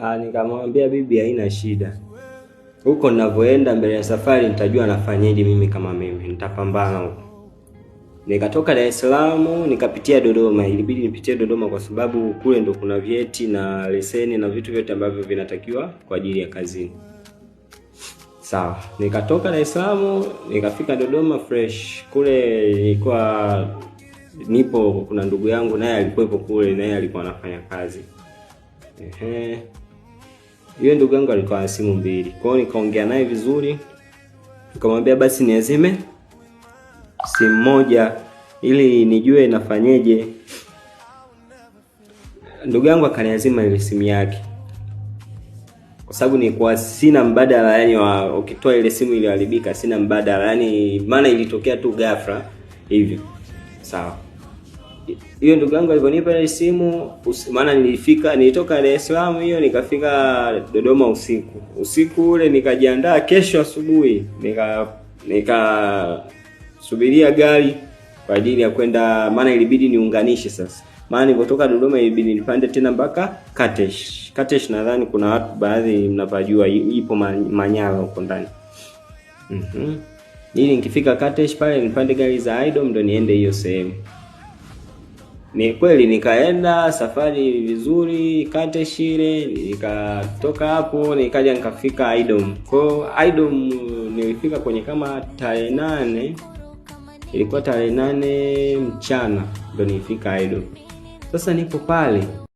Nikamwambia bibi haina shida. Huko ninavyoenda mbele ya safari nitajua nafanyaje mimi kama mimi. Nitapambana huko. Nikatoka Dar es Salaam nikapitia Dodoma. Ilibidi nipitie Dodoma kwa sababu kule ndo kuna vyeti na leseni na vitu vyote ambavyo vinatakiwa kwa ajili ya kazini. Sawa. Nikatoka Dar es Salaam nikafika Dodoma fresh. Kule nilikuwa nipo, kuna ndugu yangu naye alikuwepo kule, naye alikuwa anafanya kazi. Yule ndugu yangu alikuwa na simu mbili. Kwa hiyo nikaongea naye vizuri. Nikamwambia basi niazime simu moja ili nijue nafanyeje. Ndugu yangu akaniazima ile simu yake. Kwa sababu nilikuwa sina mbadala, yani ukitoa ile simu iliyoharibika sina mbadala, yani maana ilitokea tu ghafla hivyo. Sawa. Hiyo ndugu yangu aliponipa ile simu, maana nilitoka Dar es Salaam hiyo nikafika Dodoma usiku. Usiku ule nikajiandaa kesho asubuhi, subiria gari kwa ajili ya kwenda, maana ilibidi niunganishe sasa. Maana nilipotoka Dodoma ilibidi nipande tena mpaka Katesh. Katesh nadhani kuna watu baadhi mnapajua, ipo Manyara huko ndani. Ili nikifika Katesh pale nipande gari za Idom ndo niende hiyo sehemu. Ni kweli nikaenda safari vizuri Katesh ile, nikatoka hapo nikaja nikafika Idom. Kwa Idom nilifika kwenye kama tarehe 8. Ilikuwa tarehe 8 mchana ndo nilifika Idom. Sasa nipo pale